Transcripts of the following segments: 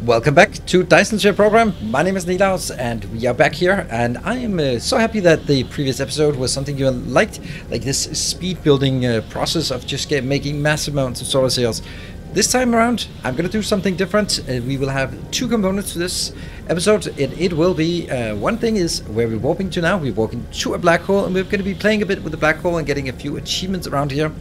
Welcome back to Dyson Sphere Program. My name is Nilaus and we are back here, and I am so happy that the previous episode was something you liked, like this speed building process of just making massive amounts of solar sails. This time around I'm going to do something different. We will have two components to this episode. It will be, one thing is where we're warping to now. We're walking to a black hole, and we're going to be playing a bit with the black hole and getting a few achievements around here,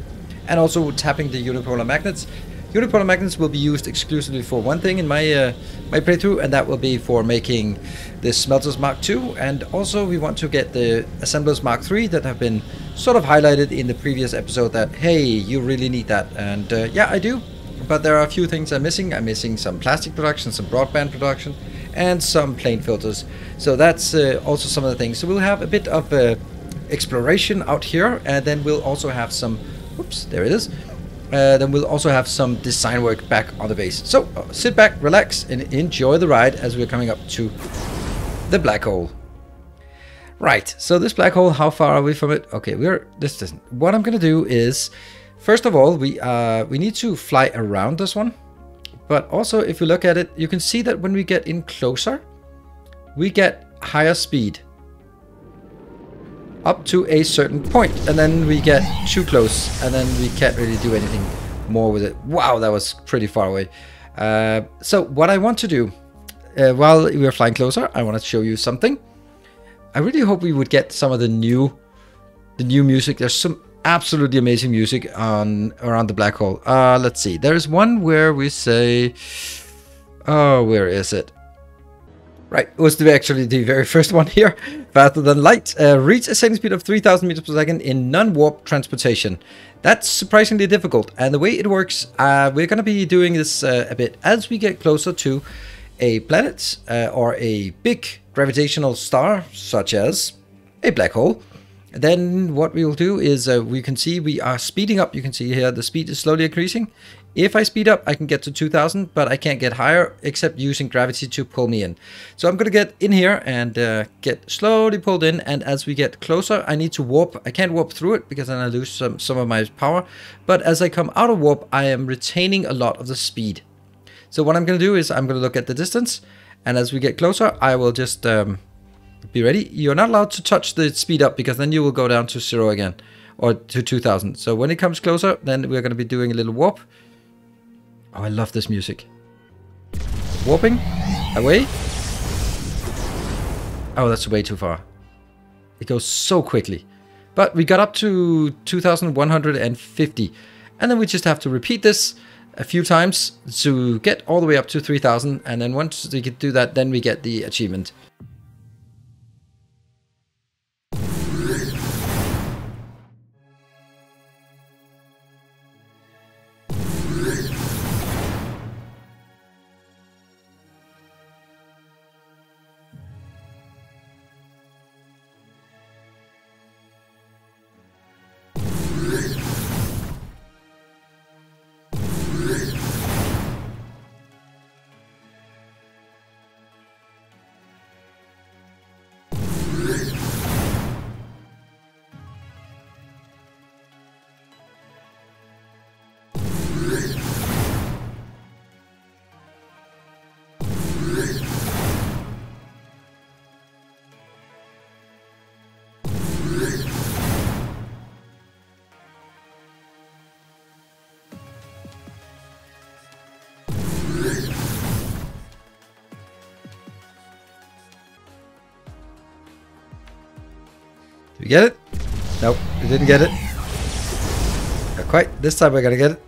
and also tapping the unipolar magnets. Unipolar magnets will be used exclusively for one thing in my my playthrough, and that will be for making the Smelters Mark II, and also we want to get the Assemblers Mark III that have been sort of highlighted in the previous episode that, hey, you really need that. And yeah, I do, but there are a few things I'm missing. I'm missing some plastic production, some broadband production, and some plane filters. So that's also some of the things. So we'll have a bit of exploration out here, and then we'll also have some, whoops, there it is. Then we'll also have some design work back on the base. So sit back, relax, and enjoy the ride as we're coming up to the black hole. Right, so this black hole, how far are we from it? Okay, what I'm gonna do is, first of all, we need to fly around this one. But also, if you look at it, you can see that when we get in closer, we get higher speed up to a certain point, and then we get too close, and then we can't really do anything more with it. Wow, that was pretty far away. So what I want to do, while we're flying closer, I want to show you something. I really hope we would get some of the new music. There's some absolutely amazing music around the black hole. Let's see. There's one where we say, oh, where is it? Right, it was actually the very first one here. Faster than light. Reach a sailing speed of 3,000 meters per second in non-warp transportation. That's surprisingly difficult. And the way it works, we're going to be doing this a bit as we get closer to a planet or a big gravitational star, such as a black hole. Then what we will do is we can see we are speeding up. You can see here the speed is slowly increasing. If I speed up, I can get to 2,000, but I can't get higher except using gravity to pull me in. So I'm going to get in here and get slowly pulled in, and as we get closer, I need to warp. I can't warp through it because then I lose some of my power, but as I come out of warp, I am retaining a lot of the speed. So what I'm going to do is I'm going to look at the distance, and as we get closer, I will just be ready. You're not allowed to touch the speed up because then you will go down to 0 again, or to 2,000. So when it comes closer, then we're going to be doing a little warp. Oh, I love this music. Warping away. Oh, that's way too far. It goes so quickly. But we got up to 2,150. And then we just have to repeat this a few times to get all the way up to 3,000. And then once we can do that, then we get the achievement. Did we get it? Nope, we didn't get it. Not quite. This time we're gonna get it.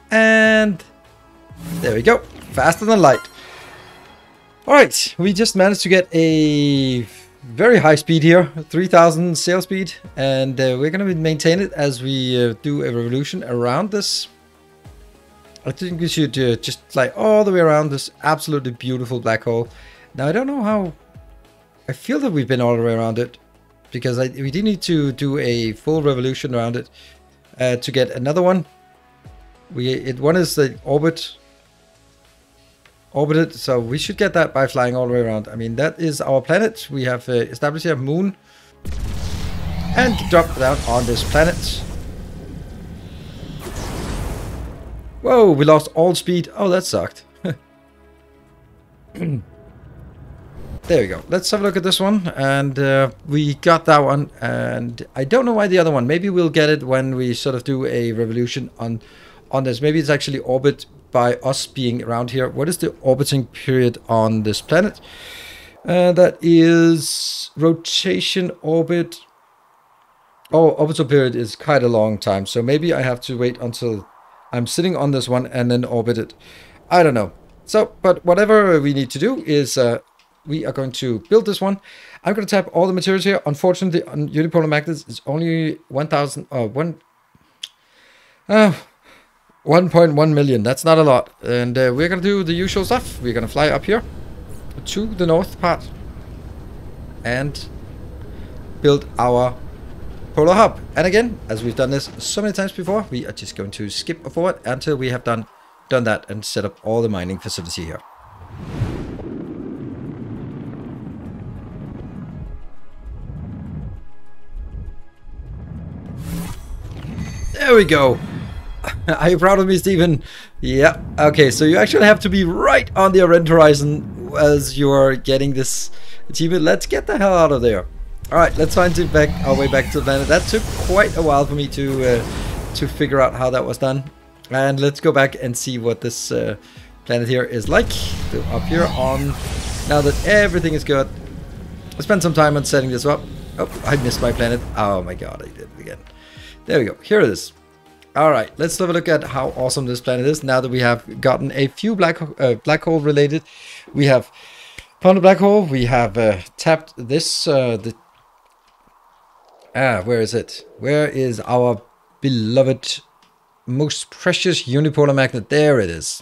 And there we go. Faster than light. Alright, we just managed to get a very high speed here. 3,000 sail speed. And we're gonna maintain it as we do a revolution around this. I think we should just fly all the way around this absolutely beautiful black hole. Now, I don't know how... I feel that we've been all the way around it, because we did need to do a full revolution around it to get another one. One is the orbited, so we should get that by flying all the way around. I mean, that is our planet. We have established here moon, and drop down on this planet. Whoa, we lost all speed. Oh, that sucked. There we go. Let's have a look at this one. And we got that one. And I don't know why the other one. Maybe we'll get it when we sort of do a revolution on this. Maybe it's actually orbit by us being around here. What is the orbiting period on this planet? That is rotation orbit. Oh, orbital period is quite a long time. So maybe I have to wait until I'm sitting on this one and then orbit it. I don't know. So, but whatever we need to do is... we are going to build this one. I'm going to tap all the materials here. Unfortunately, on unipolar magnets, it's only 1.1 million. That's not a lot. And we're going to do the usual stuff. We're going to fly up here to the north part and build our polar hub. And again, as we've done this so many times before, we are just going to skip forward until we have done that and set up all the mining facility here. There we go. Are you proud of me, Stephen? Yeah. Okay, so you actually have to be right on the event horizon as you're getting this achievement. Let's get the hell out of there. All right, let's find our way back to the planet. That took quite a while for me to figure out how that was done. And let's go back and see what this planet here is like. So up here on, now that everything is good, I spent some time on setting this up. Oh, I missed my planet. Oh my god, I did it again. There we go. Here it is. All right, let's have a look at how awesome this planet is. Now that we have gotten a few black hole related, we have found a black hole. We have tapped this. Where is it? Where is our beloved, most precious unipolar magnet? There it is.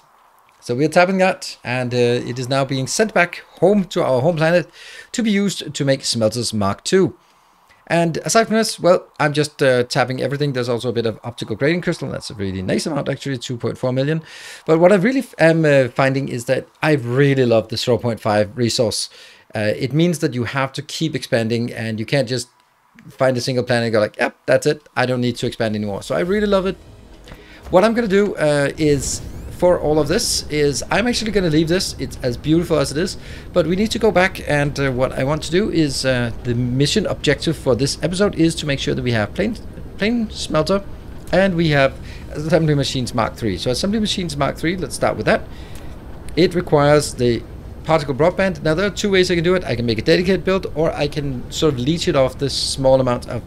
So we're tapping that, and it is now being sent back home to our home planet to be used to make smelters Mark II. And aside from this, well, I'm just tapping everything. There's also a bit of optical grading crystal. That's a really nice amount, actually, 2.4 million. But what I really am finding is that I really love the 0.5 resource. It means that you have to keep expanding, and you can't just find a single planet and go like, yep, that's it. I don't need to expand anymore. So I really love it. What I'm going to do is... for all of this is I'm actually going to leave this. It's as beautiful as it is, but we need to go back, and what I want to do is the mission objective for this episode is to make sure that we have plain smelter and we have assembly machines Mark III. So assembly machines Mark III, let's start with that. It requires the particle broadband. Now there are two ways I can do it. I can make a dedicated build, or I can sort of leech it off this small amount of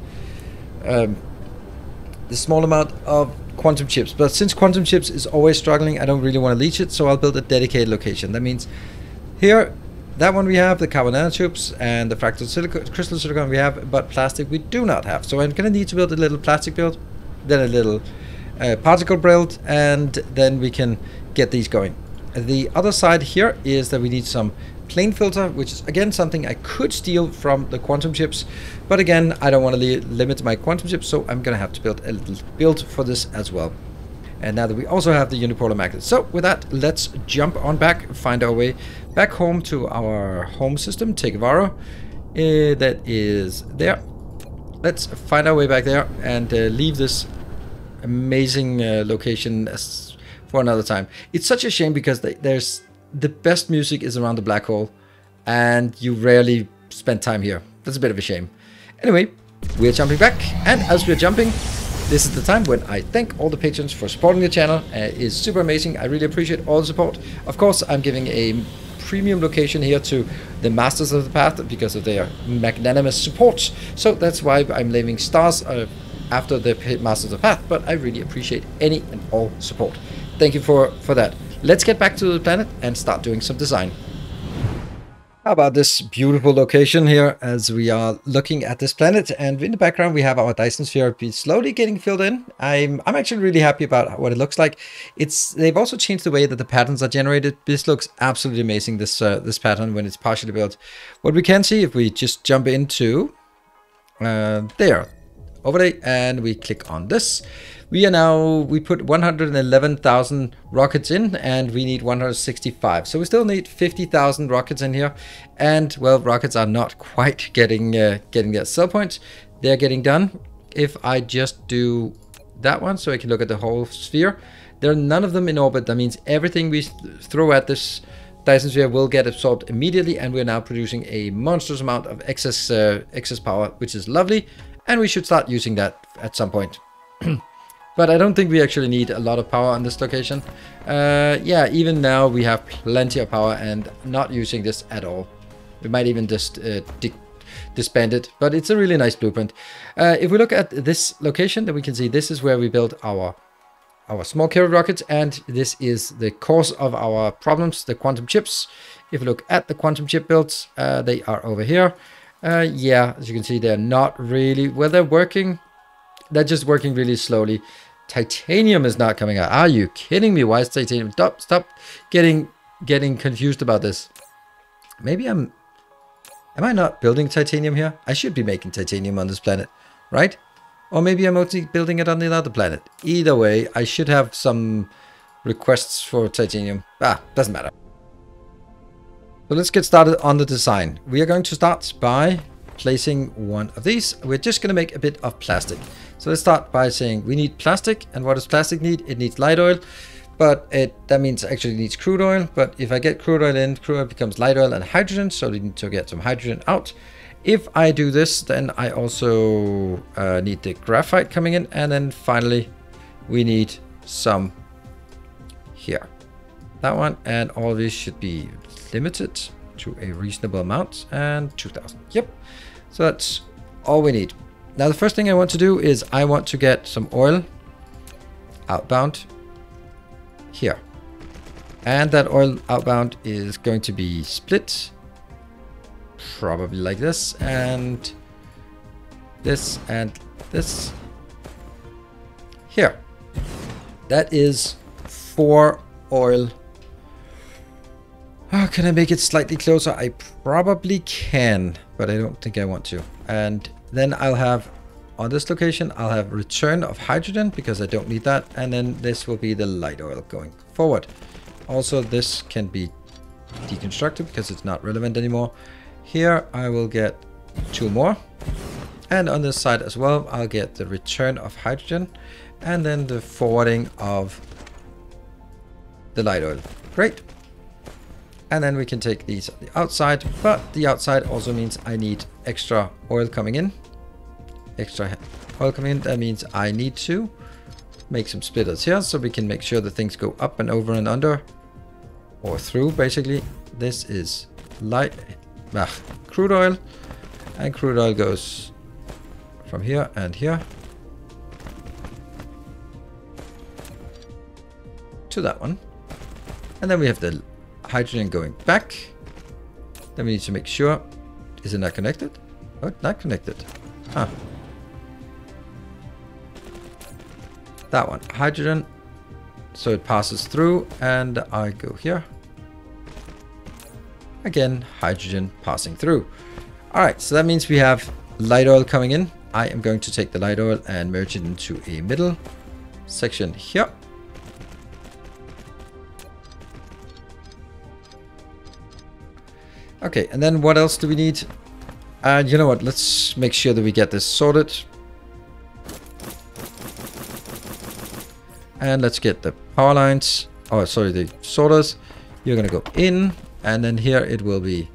quantum chips. But since quantum chips is always struggling, I don't really want to leech it, so I'll build a dedicated location. That means here, that one we have, the carbon nanotubes and the fractal crystal silicon we have, but plastic we do not have. So I'm going to need to build a little plastic build, then a little particle build, and then we can get these going. The other side here is that we need some plane filter, which is again something I could steal from the quantum chips, but again I don't want to limit my quantum chips, so I'm gonna have to build a little build for this as well. And now that we also have the unipolar magnet, so with that, let's jump on back, find our way back home to our home system, Tegavaro. That is there. Let's find our way back there and leave this amazing location for another time. It's such a shame because there's the best music is around the black hole, and you rarely spend time here. That's a bit of a shame. Anyway, we're jumping back, and as we're jumping, this is the time when I thank all the patrons for supporting the channel. It's super amazing. I really appreciate all the support. Of course, I'm giving a premium location here to the Masters of the Path because of their magnanimous support. So that's why I'm leaving stars after the Masters of the Path, but I really appreciate any and all support. Thank you for that. Let's get back to the planet and start doing some design. How about this beautiful location here as we are looking at this planet, and in the background we have our Dyson Sphere slowly getting filled in. I'm actually really happy about what it looks like. They've also changed the way that the patterns are generated. This looks absolutely amazing, this pattern when it's partially built. What we can see if we just jump into there, overlay, and we click on this. We put 111,000 rockets in, and we need 165. So we still need 50,000 rockets in here. And well, rockets are not quite getting that sell point. They're getting done. If I just do that one, so I can look at the whole sphere, there are none of them in orbit. That means everything we throw at this Dyson Sphere will get absorbed immediately, and we're now producing a monstrous amount of excess power, which is lovely, and we should start using that at some point. But I don't think we actually need a lot of power on this location. Yeah, even now we have plenty of power and not using this at all. We might even just disband it, but it's a really nice blueprint. If we look at this location, then we can see this is where we built our small carrier rockets, and this is the cause of our problems, the quantum chips. If you look at the quantum chip builds, they are over here. Yeah, as you can see, they're not really, well, they're working. They're just working really slowly. Titanium is not coming out. Are you kidding me? Why is titanium? Stop getting confused about this. Maybe am I not building titanium here? I should be making titanium on this planet, right? Or maybe I'm only building it on the other planet. Either way, I should have some requests for titanium. Doesn't matter. So let's get started on the design. We are going to start by placing one of these. We're just going to make a bit of plastic. So let's start by saying we need plastic. And what does plastic need? It needs light oil, but that means actually needs crude oil. But if I get crude oil in, crude oil becomes light oil and hydrogen. So we need to get some hydrogen out. If I do this, then I also need the graphite coming in. And then finally, we need some here. That one. And all of these should be limited to a reasonable amount. And 2000. Yep. So that's all we need. Now, the first thing I want to do is I want to get some oil outbound here. And that oil outbound is going to be split. Probably like this. And this and this. Here. That is 4 oil. Oh, can I make it slightly closer? I probably can, but I don't think I want to. And then I'll have, on this location, I'll have return of hydrogen because I don't need that. And then this will be the light oil going forward. Also, this can be deconstructed because it's not relevant anymore. Here, I will get 2 more. And on this side as well, I'll get the return of hydrogen and then the forwarding of the light oil. Great. And then we can take these on the outside, but the outside also means I need extra oil coming in. Extra oil coming in, that means I need to make some splitters here so we can make sure that things go up and over and under or through. Basically, this is crude oil, and crude oil goes from here and here to that one. And then we have the hydrogen going back. Then we need to make sure, is it not connected? Oh, not connected. Huh. That one, hydrogen. So it passes through and I go here. Again, hydrogen passing through. All right, so that means we have light oil coming in. I am going to take the light oil and merge it into a middle section here. Okay, and then what else do we need? You know what? Let's make sure that we get this sorted. And let's get the power lines. Oh, sorry, the sorters. You're going to go in. And then here it will be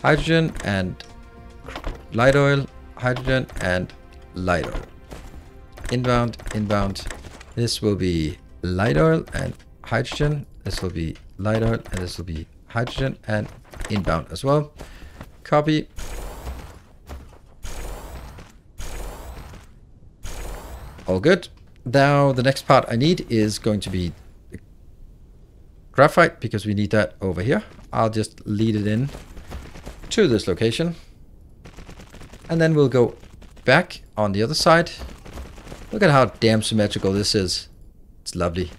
hydrogen and light oil, hydrogen and light oil. Inbound, inbound. This will be light oil and hydrogen. This will be light oil and this will be hydrogen and inbound as well. Copy. All good. Now the next part I need is going to be graphite because we need that over here. I'll just lead it in to this location. And then we'll go back on the other side. Look at how damn symmetrical this is. It's lovely.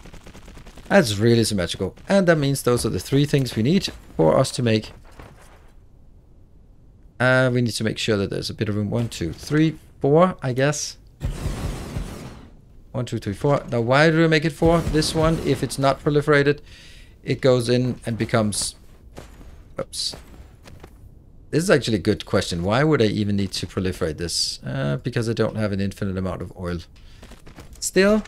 That's really symmetrical. And that means those are the 3 things we need for us to make. We need to make sure that there's a bit of room. 1, 2, 3, 4, I guess. 1, 2, 3, 4. Now, why do we make it 4? This one, if it's not proliferated, it goes in and becomes... Oops. This is actually a good question. Why would I even need to proliferate this? Because I don't have an infinite amount of oil. Still.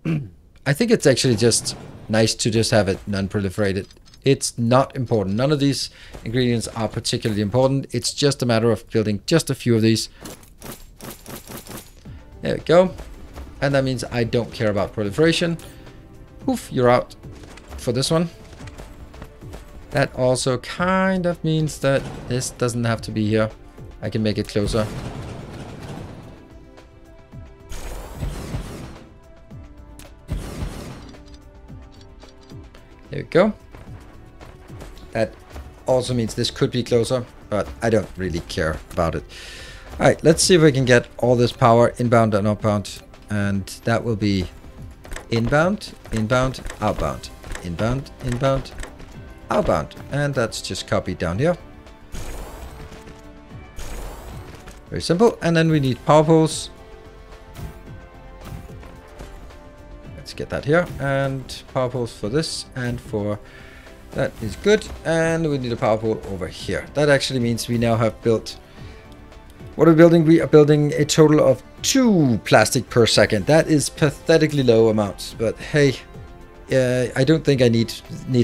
I think it's actually just nice to just have it non-proliferated. It's not important. None of these ingredients are particularly important. It's just a matter of building just a few of these. There we go. And that means I don't care about proliferation. Oof, you're out for this one. That also kind of means that this doesn't have to be here. I can make it closer. There we go. That also means this could be closer, but I don't really care about it. All right, let's see if we can get all this power inbound and outbound. And that will be inbound, inbound, outbound, inbound, inbound, outbound. And that's just copied down here. Very simple. And then we need power poles. Let's get that here. And power poles for this and for... That is good. And we need a power pole over here. That actually means we now have built... What are we building? We are building a total of 2 plastic per second. That is pathetically low amounts. But hey, I don't think I need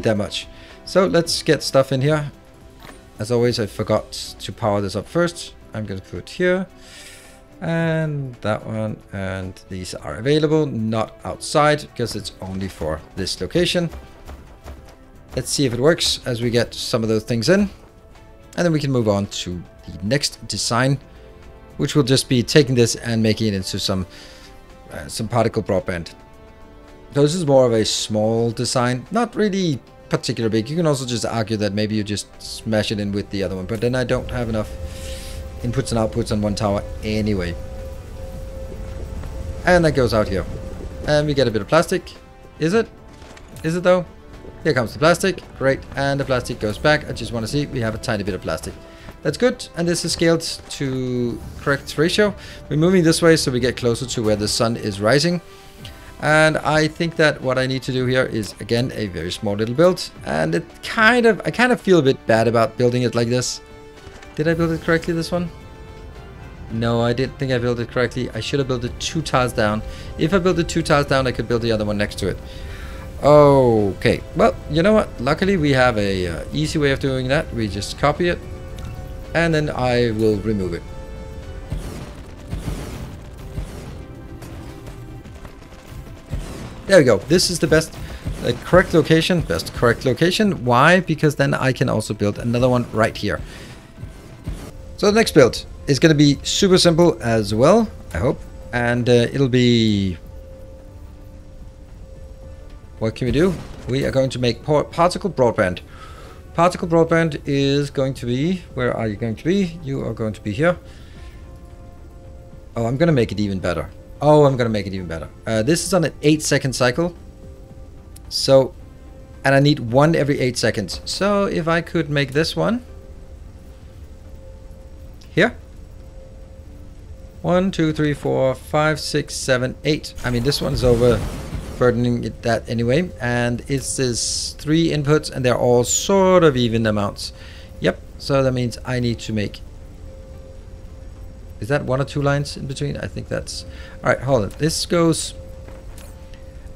that much. So let's get stuff in here. As always, I forgot to power this up first. I'm going to put here. And that one. And these are available, not outside, because it's only for this location. Let's see if it works as we get some of those things in. And then we can move on to the next design, which will just be taking this and making it into some particle broadband. So this is more of a small design, not really particularly big. You can also just argue that maybe you just smash it in with the other one, but then I don't have enough inputs and outputs on one tower anyway. And that goes out here. And we get a bit of plastic. Is it? Is it though? Here comes the plastic. Great. And the plastic goes back. I just want to see we have a tiny bit of plastic. That's good. And this is scaled to correct ratio. We're moving this way so we get closer to where the sun is rising. And I think that what I need to do here is, again, a very small little build. And I kind of feel a bit bad about building it like this. Did I build it correctly, this one? No, I didn't think I built it correctly. I should have built it 2 tiles down. If I built it 2 tiles down, I could build the other one next to it. Okay, well, you know what? Luckily, we have a easy way of doing that. We just copy it, and then I will remove it. There we go. This is the best correct location. Best correct location. Why? Because then I can also build another one right here. So the next build is going to be super simple as well, I hope. And it'll be... What can we do? We are going to make particle broadband. Particle broadband is going to be... Where are you going to be? You are going to be here. Oh, I'm going to make it even better. Oh, I'm going to make it even better. This is on an 8-second cycle. So, and I need 1 every 8 seconds. So if I could make this one... Here. 1, 2, 3, 4, 5, 6, 7, 8. I mean, this one's overburdening it that anyway. And it's this 3 inputs, and they're all sort of even amounts. Yep. So that means I need to make... Is that 1 or 2 lines in between? I think that's... Alright, hold on. This goes...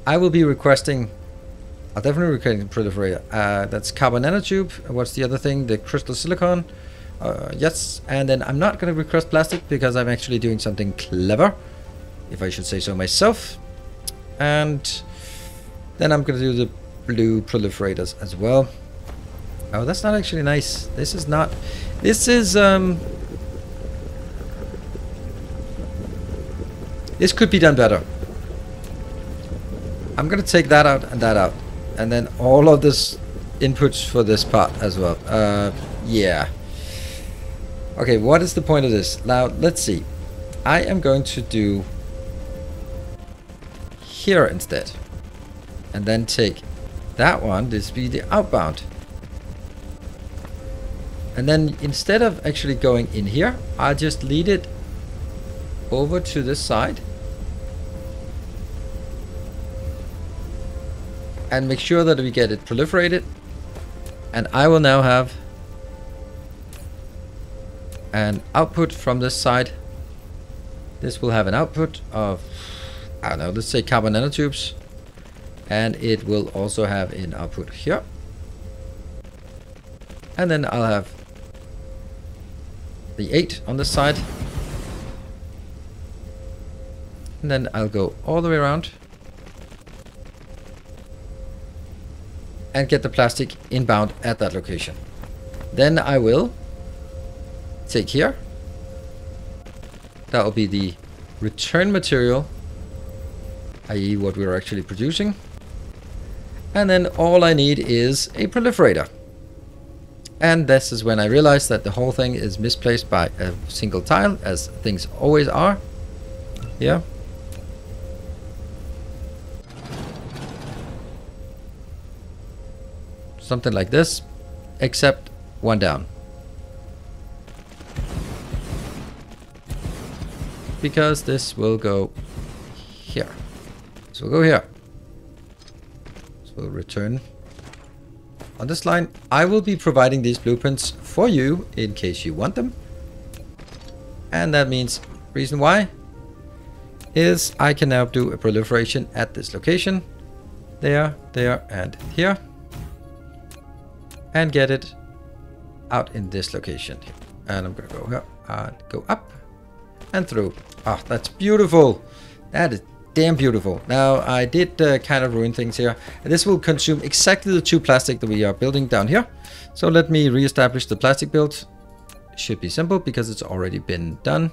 I will be requesting... I'll definitely request proliferator. That's carbon nanotube. What's the other thing? The crystal silicon. Yes. And then I'm not going to request plastic because I'm actually doing something clever, if I should say so myself. And then I'm going to do the blue proliferators as well. Oh, that's not actually nice. This is not... This is... This could be done better. I'm going to take that out and that out. And then all of this inputs for this part as well. Yeah. Okay, what is the point of this? Now, let's see. I am going to do here instead. And then take that one. This be the outbound. And then instead of actually going in here, I'll just lead it over to this side. And make sure that we get it proliferated. And I will now have an output from this side. This will have an output of, I don't know, let's say carbon nanotubes. And it will also have an output here. And then I'll have the 8 on this side. And then I'll go all the way around and get the plastic inbound at that location. Then I will take here. That will be the return material, i.e. what we're actually producing. And then all I need is a proliferator. And this is when I realized that the whole thing is misplaced by a single tile, as things always are. Yeah. Something like this, except one down. Because this will go here. This will go here. This will return on this line. I will be providing these blueprints for you in case you want them. And that means, reason why is I can now do a proliferation at this location. There, and here. And get it out in this location. And I'm going to go here and go up and through. Ah, that's beautiful. That is damn beautiful. Now, I did kind of ruin things here. And this will consume exactly the 2 plastic that we are building down here. So let me reestablish the plastic build. Should be simple because it's already been done.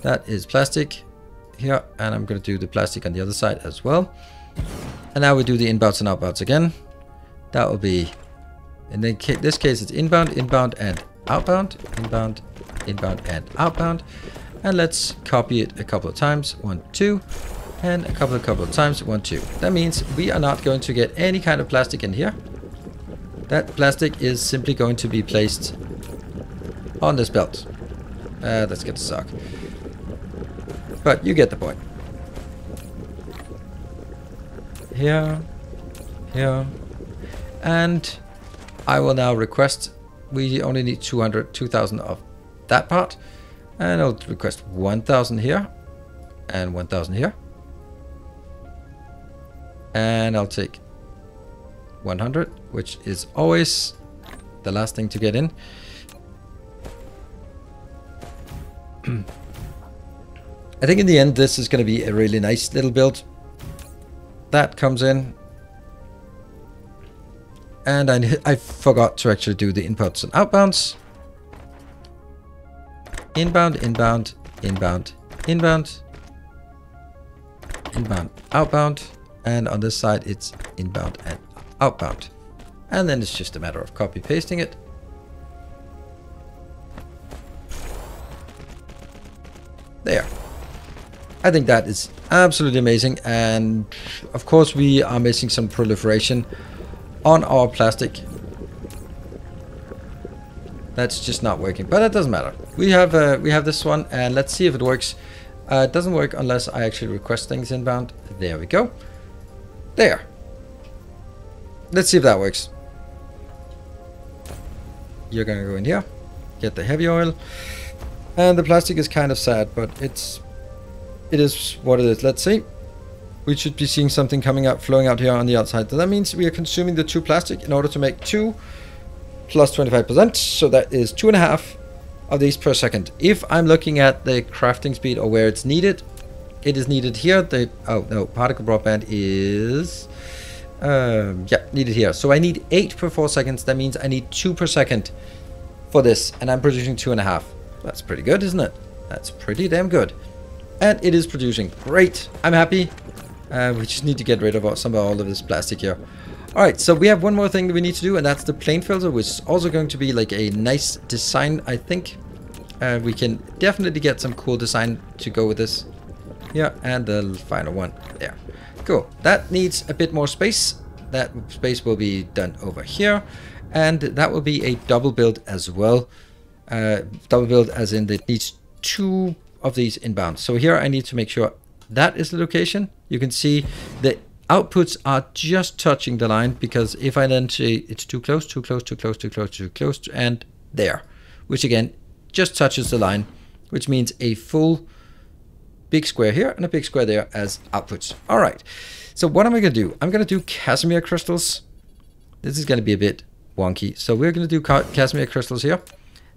That is plastic here. And I'm going to do the plastic on the other side as well. And now we do the inbounds and outbounds again. That will be, in this case, it's inbound, inbound, and outbound. Inbound, inbound, and outbound. And let's copy it a couple of times. 1, 2. And a couple of times. 1, 2. That means we are not going to get any kind of plastic in here. That plastic is simply going to be placed on this belt. That's going to suck. But you get the point. Here. Here. And I will now request, we only need 2,000 of that part. And I'll request 1,000 here and 1,000 here. And I'll take 100, which is always the last thing to get in. I think in the end, this is going to be a really nice little build. That comes in. And I forgot to actually do the inputs and outbounds. Inbound, inbound, inbound, inbound, inbound, outbound. And on this side, it's inbound and outbound. And then it's just a matter of copy pasting it. There. I think that is absolutely amazing. And of course, we are missing some proliferation on our plastic. That's just not working, but it doesn't matter. We have this one, and let's see if it works. It doesn't work unless I actually request things inbound. There we go. There. Let's see if that works. You're gonna go in here, get the heavy oil, and the plastic is kind of sad, but it is what it is. Let's see. We should be seeing something coming out, flowing out here on the outside. So that means we are consuming the 2 plastic in order to make 2 plus 25%. So that is 2.5 of these per second. If I'm looking at the crafting speed or where it's needed, it is needed here. Oh no, particle broadband is needed here. So I need 8 per 4 seconds. That means I need 2 per second for this, and I'm producing 2.5. That's pretty good, isn't it? That's pretty damn good. And it is producing. Great. I'm happy. We just need to get rid of all of this plastic here. Alright, so we have one more thing that we need to do, and that's the plane filter, which is also going to be like a nice design, I think. We can definitely get some cool design to go with this. Yeah, and the final one there. Cool. That needs a bit more space. That space will be done over here. And that will be a double build as well. Double build as in it needs 2 of these inbound. So here I need to make sure that is the location. You can see the outputs are just touching the line, because if I then say it's too close, too close, too close, too close, too close, and there, which again just touches the line, which means a full big square here and a big square there as outputs. All right. So what am I going to do? I'm going to do Casimir crystals. This is going to be a bit wonky. So we're going to do Casimir crystals here.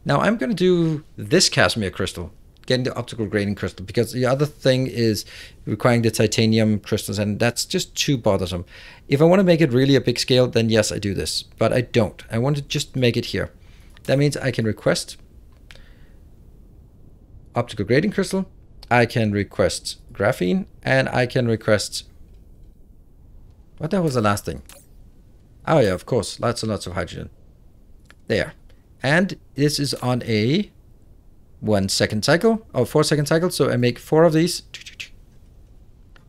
Now I'm going to do this Casimir crystal, getting the optical grading crystal, because the other thing is requiring the titanium crystals, and that's just too bothersome. If I want to make it really a big scale, then yes, I do this, but I don't. I want to just make it here. That means I can request optical grading crystal, I can request graphene, and I can request, what the hell was the last thing? Oh yeah, of course, lots and lots of hydrogen. There. And this is on a 1 second cycle, or 4 second cycle, so I make 4 of these.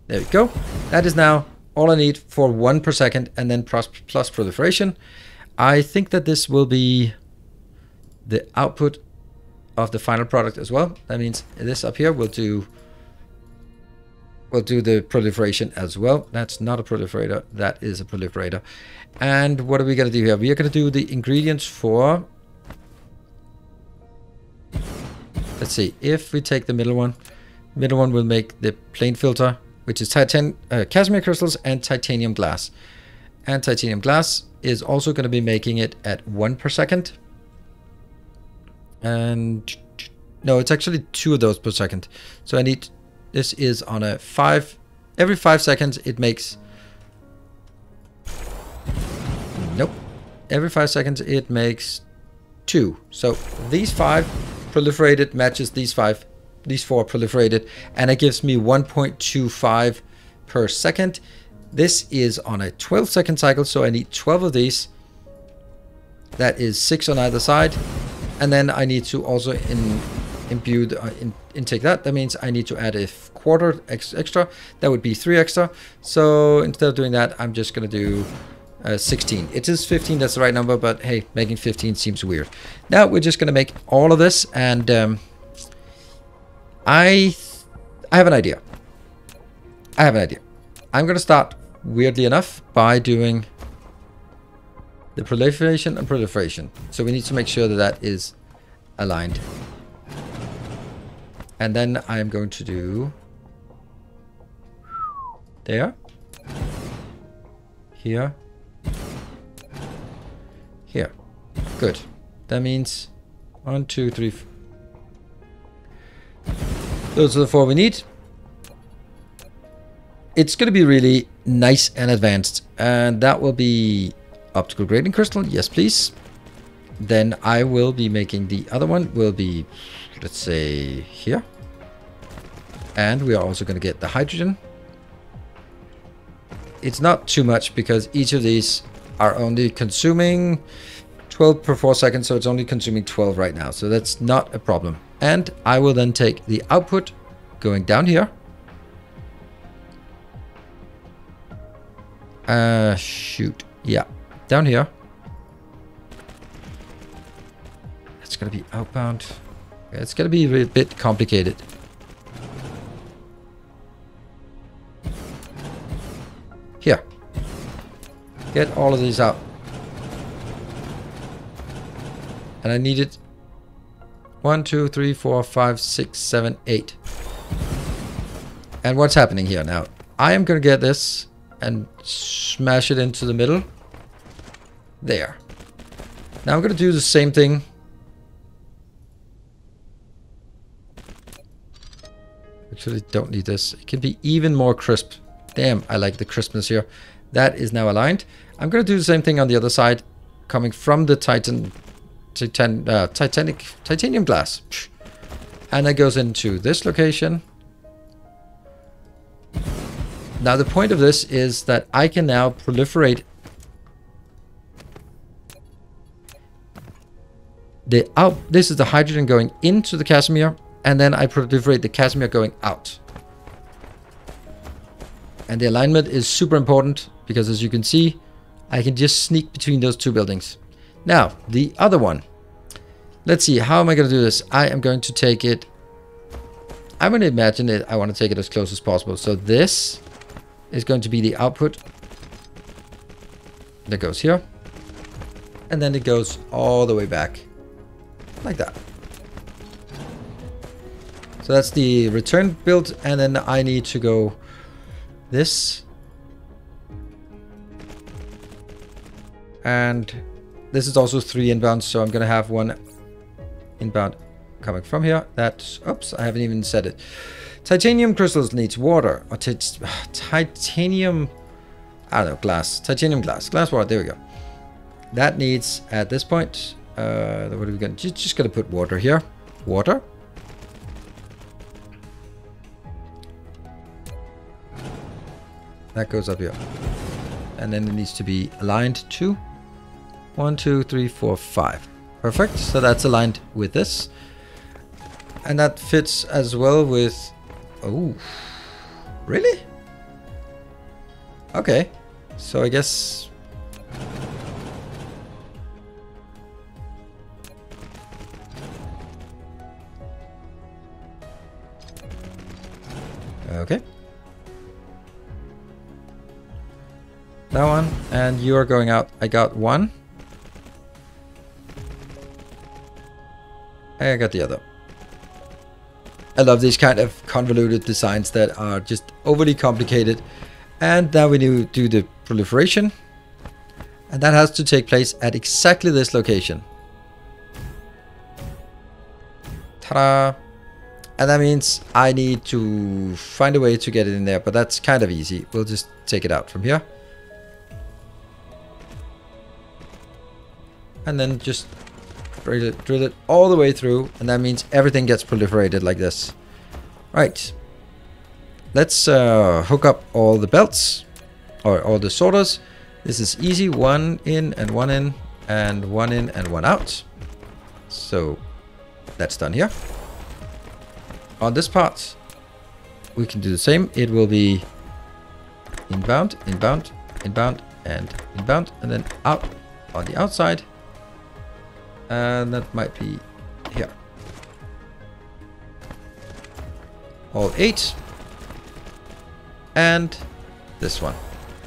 There we go. That is now all I need for 1 per second, and then plus proliferation. I think that this will be the output of the final product as well. That means this up here will do the proliferation as well. That's not a proliferator, that is a proliferator. And what are we going to do here? We are going to do the ingredients for, let's see, if we take the middle one will make the plane filter, which is Casimir crystals and titanium glass. And titanium glass is also going to be making it at 1 per second. And no, it's actually 2 of those per second. So I need, this is on a 5, every 5 seconds it makes, nope, every 5 seconds it makes 2. So these 5 proliferated matches these 4 proliferated, and it gives me 1.25 per second. This is on a 12 second cycle, so I need 12 of these. That is 6 on either side. And then I need to also intake that. That means I need to add a quarter extra. That would be 3 extra. So instead of doing that, I'm just going to do 16. It is 15, that's the right number, but hey, making 15 seems weird. Now we're just going to make all of this, and I have an idea. I'm going to start, weirdly enough, by doing the proliferation and proliferation. So we need to make sure that that is aligned. And then I am going to do there, here, here. Good. That means 1, 2, 3. Those are the 4 we need. It's going to be really nice and advanced, and that will be optical grading crystal, yes please. Then I will be making the other one, will be, let's say, here. And we are also going to get the hydrogen. It's not too much because each of these are only consuming 12 per 4 seconds, so it's only consuming 12 right now, so that's not a problem. And I will then take the output going down here. Shoot, yeah, down here. It's gonna be outbound. It's gonna be a bit complicated. Here, get all of these out. And I need it 1, 2, 3, 4, 5, 6, 7, 8. And what's happening here now? I am gonna get this and smash it into the middle. There. Now I'm gonna do the same thing. Actually, don't need this. It can be even more crisp. Damn, I like the crispness here. That is now aligned. I'm gonna do the same thing on the other side, coming from the titanium glass. And that goes into this location. Now the point of this is that I can now proliferate this is the hydrogen going into the Casimir, and then I proliferate the Casimir going out. And the alignment is super important because, as you can see, I can just sneak between those 2 buildings. Now, the other one. Let's see, how am I going to do this? I am going to take it, I'm going to imagine it, I want to take it as close as possible. So this is going to be the output that goes here. And then it goes all the way back. Like that. So that's the return build, and then I need to go this. And this is also 3 inbound, so I'm gonna have 1 inbound coming from here. That's, oops, I haven't even said it. Titanium crystals needs water. Or titanium, I don't know, glass. Titanium glass. Glass water, there we go. That needs, at this point, what are we gonna, just gonna put water here. Water. That goes up here. And then it needs to be aligned to 1, 2, 3, 4, 5. Perfect. So that's aligned with this. And that fits as well with... Oh, really? Okay. So I guess... Okay. That one, and you are going out. I got 1. I got the other. I love these kind of convoluted designs that are just overly complicated. And now we do the proliferation. And that has to take place at exactly this location. Ta-da! And that means I need to find a way to get it in there, but that's kind of easy. We'll just take it out from here. And then just drill it all the way through, and that means everything gets proliferated like this. Right. Let's hook up all the belts, or all the sorters. This is easy. 1 in and 1 in, and 1 in and 1 out. So that's done here. On this part, we can do the same. It will be inbound, inbound, inbound, and inbound, and then out on the outside. And that might be here. All 8. And this one.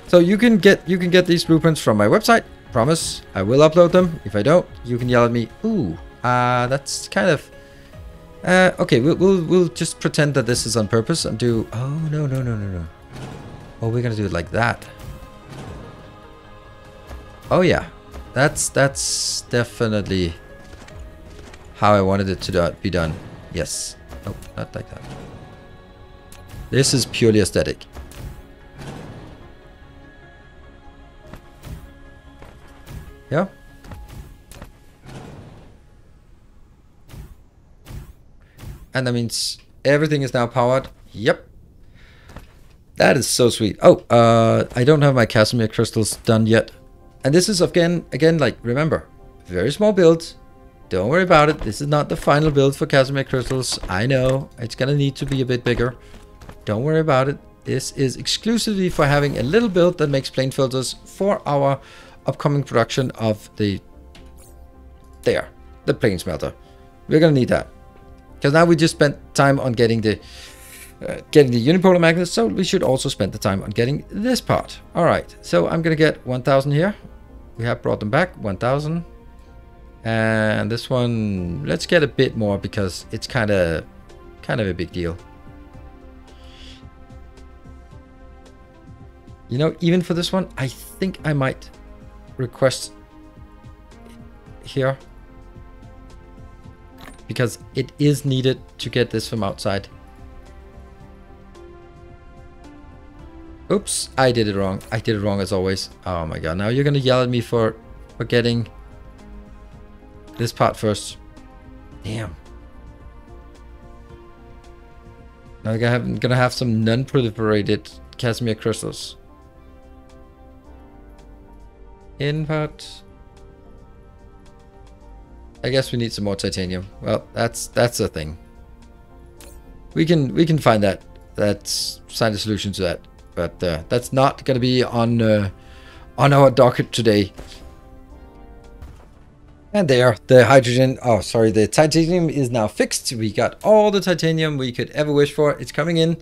So you can get these blueprints from my website. Promise, I will upload them. If I don't, you can yell at me. Ooh, that's kind of okay. We'll just pretend that this is on purpose and do. Oh no. Oh, we're gonna do it like that. Oh yeah. That's definitely how I wanted it to be done. Yes. Oh, not like that. This is purely aesthetic. Yeah. And that means everything is now powered. Yep. That is so sweet. Oh, I don't have my Casimir crystals done yet. And this is again, like, remember, very small build. Don't worry about it. This is not the final build for Casimir crystals. I know it's gonna need to be a bit bigger. Don't worry about it. This is exclusively for having a little build that makes plane filters for our upcoming production of the plane smelter. We're gonna need that because now we just spent time on getting the unipolar magnets, so we should also spend the time on getting this part. All right, so I'm gonna get 1,000 here. We have brought them back 1,000, and this one, let's get a bit more because it's kind of a big deal. You know, even for this one, I think I might request here because it is needed to get this from outside. Oops, I did it wrong. I did it wrong as always. Oh my god, now you're gonna yell at me for getting this part first. Damn. Now I'm gonna have some non-proliferated Casimir crystals. Input. I guess we need some more titanium. Well, that's a thing. We can find that. Let's find a solution to that. But that's not going to be on our docket today. And there, the hydrogen. Oh, sorry, the titanium is now fixed. We got all the titanium we could ever wish for. It's coming in.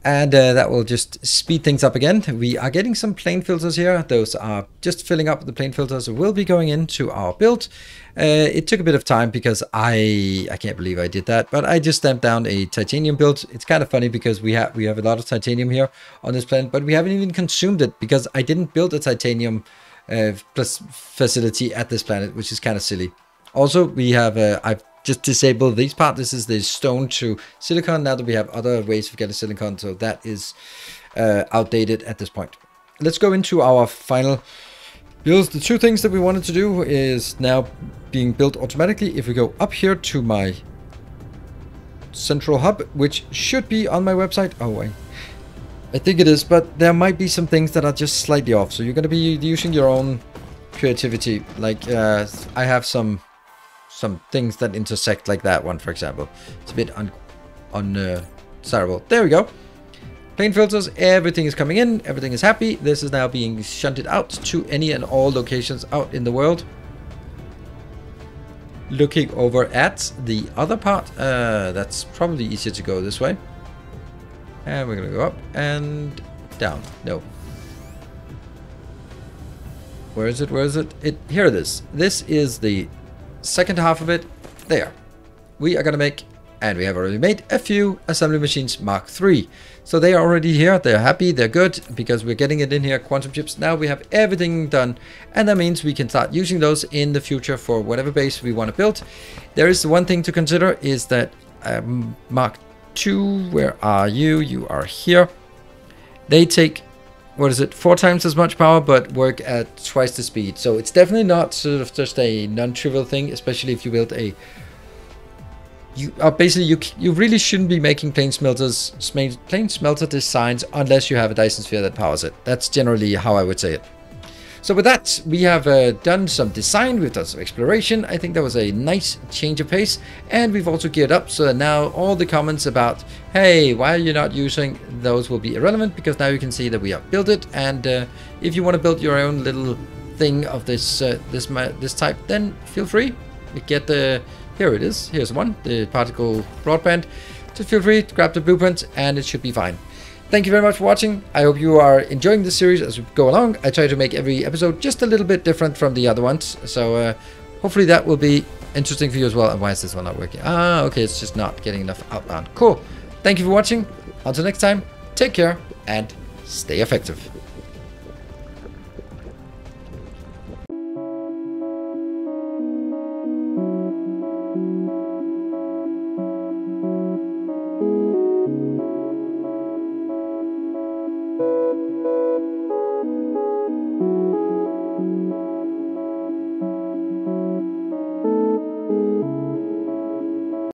And that will just speed things up again. We are getting some plane filters here. Those are just filling up. The plane filters will be going into our build. It took a bit of time because I can't believe I did that, but I just stamped down a titanium build. It's kind of funny because we have a lot of titanium here on this planet, but we haven't even consumed it because I didn't build a titanium plus facility at this planet, which is kind of silly. Also, we have I've just disabled these parts. This is the stone to silicon. Now that we have other ways of getting silicon, so that is outdated at this point. Let's go into our final builds. The two things that we wanted to do is now being built automatically. If we go up here to my central hub, which should be on my website. Oh, wait. I think it is, but there might be some things that are just slightly off. So you're going to be using your own creativity. Like I have some things that intersect, like that one, for example. It's a bit undesirable. There we go. Plane filters, everything is coming in, everything is happy. This is now being shunted out to any and all locations out in the world. Looking over at the other part, that's probably easier to go this way. And we're gonna go up and down. No. Where is it? Where is it? Here it is. This is the second half of it. There. We are gonna make, and we have already made, a few assembly machines Mark III. So they are already here. They're happy. They're good because we're getting it in here. Quantum chips. Now we have everything done, and that means we can start using those in the future for whatever base we want to build. There is one thing to consider is that Mark II, where are you? You are here. They take, what is it, 4 times as much power, but work at twice the speed. So it's definitely not sort of just a non-trivial thing, especially if you build a... You really shouldn't be making plane smelter designs unless you have a Dyson Sphere that powers it. That's generally how I would say it. So with that, we have done some design, we've done some exploration. I think that was a nice change of pace, and we've also geared up so that now all the comments about, hey, why are you not using those, will be irrelevant, because now you can see that we have built it. And if you want to build your own little thing of this this type, then feel free. We get the, here it is, here's one, the particle broadband. Just feel free to grab the blueprint and it should be fine. Thank you very much for watching. I hope you are enjoying this series as we go along. I try to make every episode just a little bit different from the other ones. So hopefully that will be interesting for you as well. And why is this one not working? Ah, okay, it's just not getting enough outbound. Cool. Thank you for watching. Until next time, take care and stay effective.